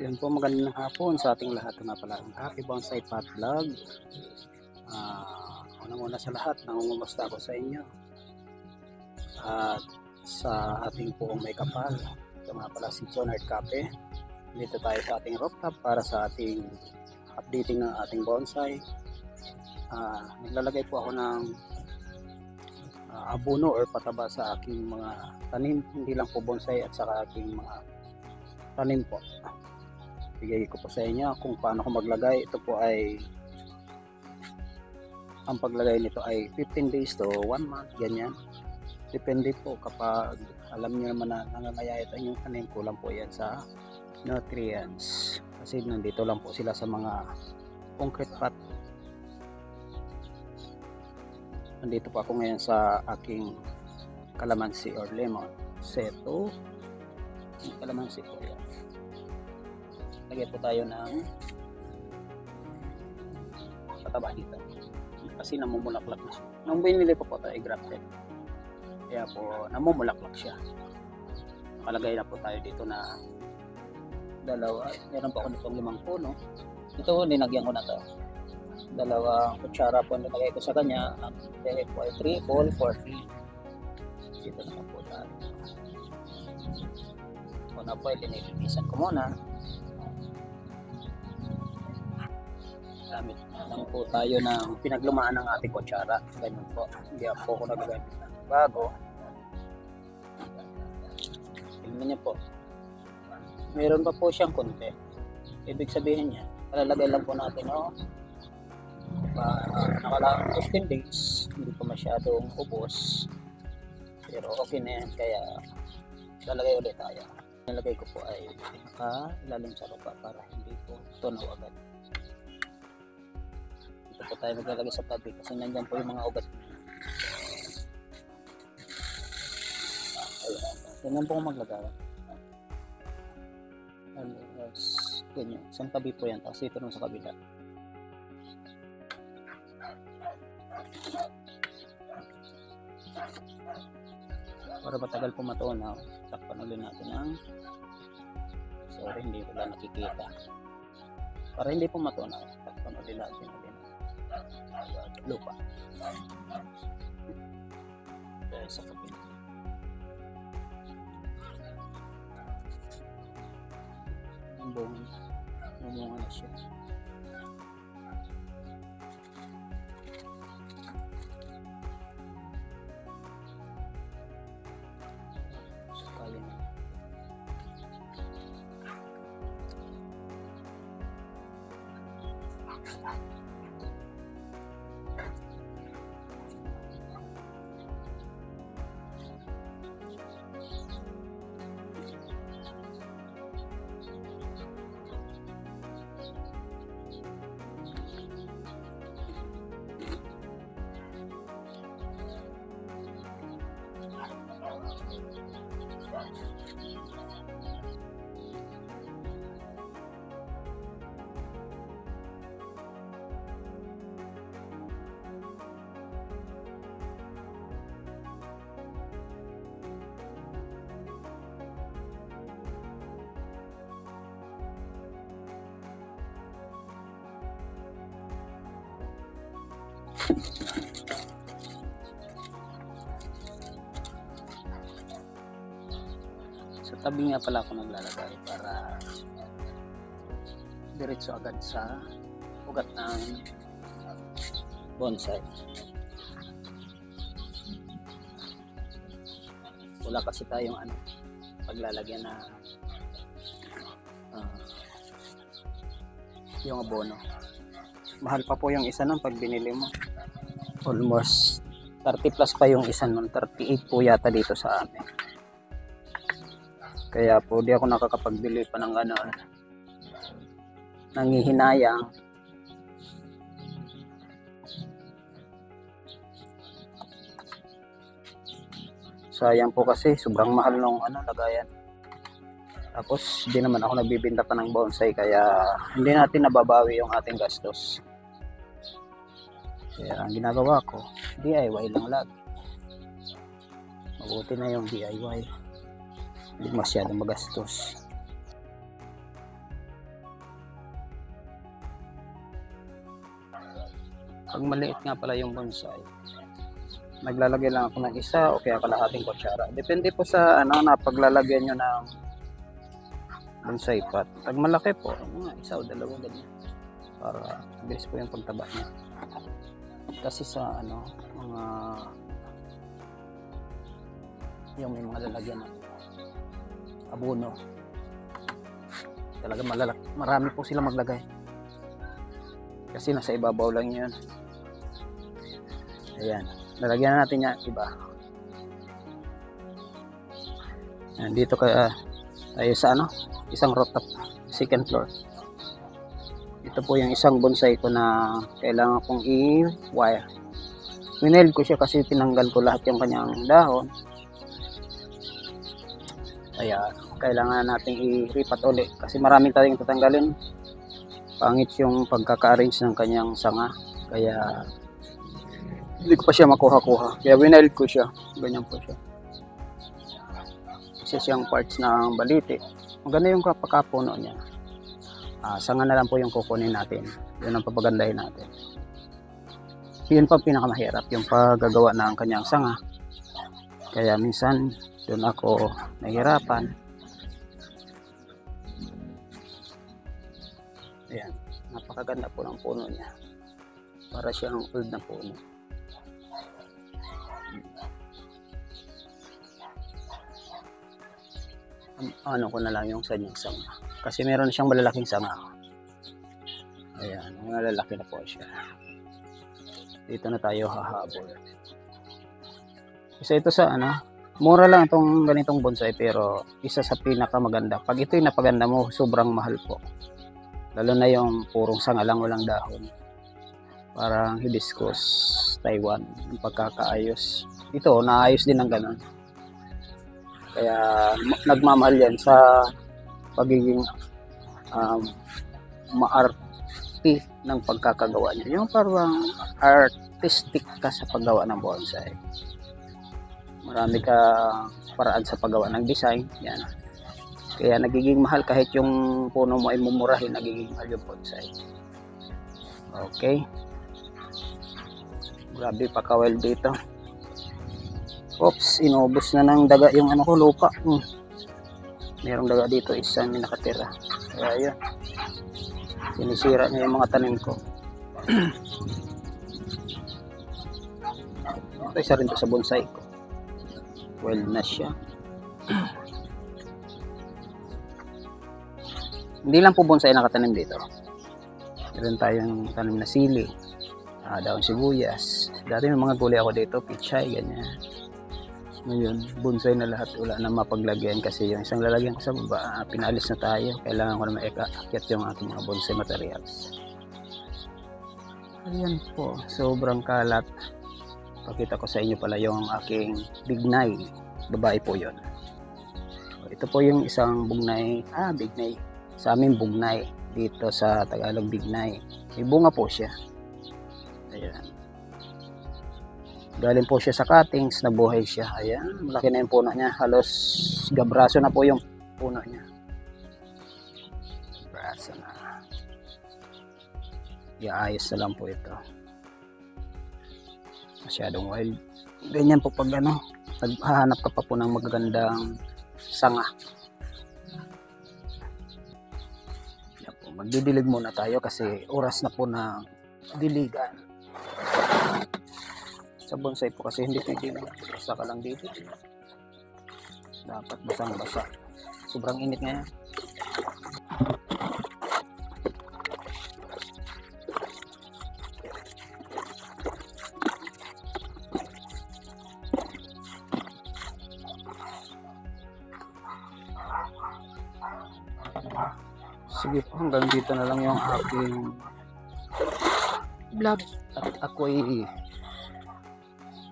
Yan po, magandang hapon sa ating lahat na pala ang Happy Bonsai Pot Vlog. Unang-una sa lahat, nangungumusta ako sa inyo at sa ating poong may kapal. Ito nga pala si John Art Cafe. Dito tayo sa ating rooftop para sa ating updating ng ating bonsai. Naglalagay po ako ng abono or pataba sa aking mga tanim, hindi lang po bonsai at saka aking mga tanim po. Bigay ko po sa inyo kung paano ko maglagay. Ito po ay ang paglagay nito ay 15 days to 1 month, ganyan. Depende po kapag alam niyo naman na nangangayayatan yung tanim, kulang po yan sa nutrients kasi nandito lang po sila sa mga concrete pot. Nandito po ako ngayon sa aking calamansi or lemon seto. Yung calamansi po yan. Lagyan po tayo ng pataba dito kasi namumulaklak na. Nung binili po tayo grafted, kaya po namumulaklak siya. Nakalagay na po tayo dito na dalawa. Meron pa ako nitong 5 puno. Ito linagyan ko na to. 2 kutsara po nilagay ko sa kanya. Ang dahil po ay 3 ball 40. Dito naman po tayo. Una po ay linilipisan ko muna. Gamit lang po tayo ng pinaglumaan ng ating kutsara. Ganyan po. Hindi po ako nagagamit ng bago. Tingnan niyo po. Meron pa po siyang konti. Ibig sabihin niya, palalagay lang po natin nakalaan 15 days. Hindi pa masyadong ubos. Pero okay na yan. Kaya lalagay ulit tayo. Nalagay ko po ay naka-ilalim sa lupa para hindi po tunaw agad. Ito po tayo maglalagay sa tabi kasi nandyan po yung mga ugat. Ayan. Ganyan po maglagay. Ganyan. Isang tabi po yan. Tapos ito naman sa kabila. Para matagal po matunaw, takpan ulit natin ang hindi wala nakikita. Para hindi po matunaw, takpan ulit natin lupa. Dahil sa kabila. Ang buong mumunga na siya. So, kaya na. Sa tabi nga pala ako naglalagay para diretso agad sa ugat ng bonsai. Wala kasi tayong paglalagyan na yung abono. Mahal pa po yung isa nun pag binili mo. Almost 30 plus pa yung isa nun. 38 po yata dito sa amin. Kaya po di ako nakakapagbili pa ng nangihinayang. Sayang po kasi sobrang mahal nung lagayan. Tapos di naman ako nagbibenta pa ng bonsai kaya hindi natin nababawi yung ating gastos. Kaya ang ginagawa ko, DIY lang lagi. Mabuti na yung DIY. Hindi masyadong magastos. Pag maliit nga pala yung bonsai, maglalagay lang ako ng isa o kaya kalahating kutsara. Depende po sa na paglalagyan nyo ng bonsai pot. Pag malaki po, mga isa o dalawa ganyan. Para bilis po yung pagtaba niya. Kasi sa mga yung may mga lalagyan ng abono, talaga marami po sila maglagay. Kasi nasa ibabaw lang yun. Ayan. Lalagyan na natin yan iba. Dito tayo sa isang rooftop, second floor. Ito po yung isang bonsai ko na kailangan kong i-wire. Winail ko siya kasi tinanggal ko lahat yung kanyang dahon. Kaya kailangan natin i-ripat ulit kasi marami tayong tatanggalin. Pangit yung pagkaka-arrange ng kanyang sanga. Kaya hindi ko pa siya makuha-kuha. Kaya winail ko siya. Ganyan po siya. Isa siyang parts ng baliti. Maganda yung kapakapuno niya. Sanga na lang po yung kukunin natin. Yun ang papagandahin natin. Yun pa pinakamahirap, yung paggagawa ng kanyang sanga. Kaya minsan doon ako nahihirapan. Ayan, napakaganda po ng puno niya. Para siyang old na puno. Ano ko na lang yung kanyang sanga. Kasi meron siyang malalaking sanga. Ayan, malalaki na po siya. Dito na tayo hahabol. Kasi ito sa mura lang itong ganitong bonsai pero isa sa pinakamaganda. Pag ito yung napaganda mo, sobrang mahal po. Lalo na yung purong sanga lang, walang dahon. Parang hibiscus, Taiwan, yung pagkakaayos. Ito, naayos din ng ganun. Kaya nagmamahal yan sa pagiging maarte ng pagkakagawa niya. Yung parang artistic ka sa paggawa ng bonsai. Marami ka paraan sa paggawa ng design. Yan. Kaya nagiging mahal kahit yung puno mo ay mumurahin, nagiging mahal yung bonsai. Okay. Grabe pakawel dito. Oops, inubos na ng daga yung ko lupa. Merong daga dito, isang nakatira. Kaya yun. Sinisira niya yung mga tanim ko. Ito isa rin to sa bonsai ko. Well na siya. Hindi lang po bonsai nakatanim dito. Meron tayong tanim na sili, daon sibuyas. Dati may mga gulay ako dito, pichay, ganyan. Ngayon, bonsai na lahat, wala na mapaglagyan kasi yung isang lalagyan ko sa baba, pinalis na tayo. Kailangan ko na maikaakyat yung ating mga bonsai materials. Ayan po, sobrang kalat. Pakita ko sa inyo pala yung aking bignay. Babae po yun. Ito po yung isang bugnay. Bignay. Sa amin bugnay. Dito sa Tagalog bignay. May bunga po siya. Ayan. Galing po siya sa cuttings, nabuhay siya. Ayan, malaki na yung puno niya. Halos gabraso na po yung puno niya. Gabraso na. Iayos na lang po ito. Masyadong wild. Ganyan po pag naghahanap ka pa po ng magagandang sanga. Yan po, magdidilig muna tayo kasi oras na po ng diligan. Sa bonsai po kasi hindi pwede basta ka lang dito. Dapat basang-basa. Sobrang init ngayon. Sige po, hanggang dito na lang yung aking vlog. At ako'y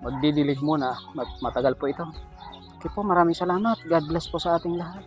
magdidilig muna. Matagal po ito. Okay po, maraming salamat. God bless po sa ating lahat.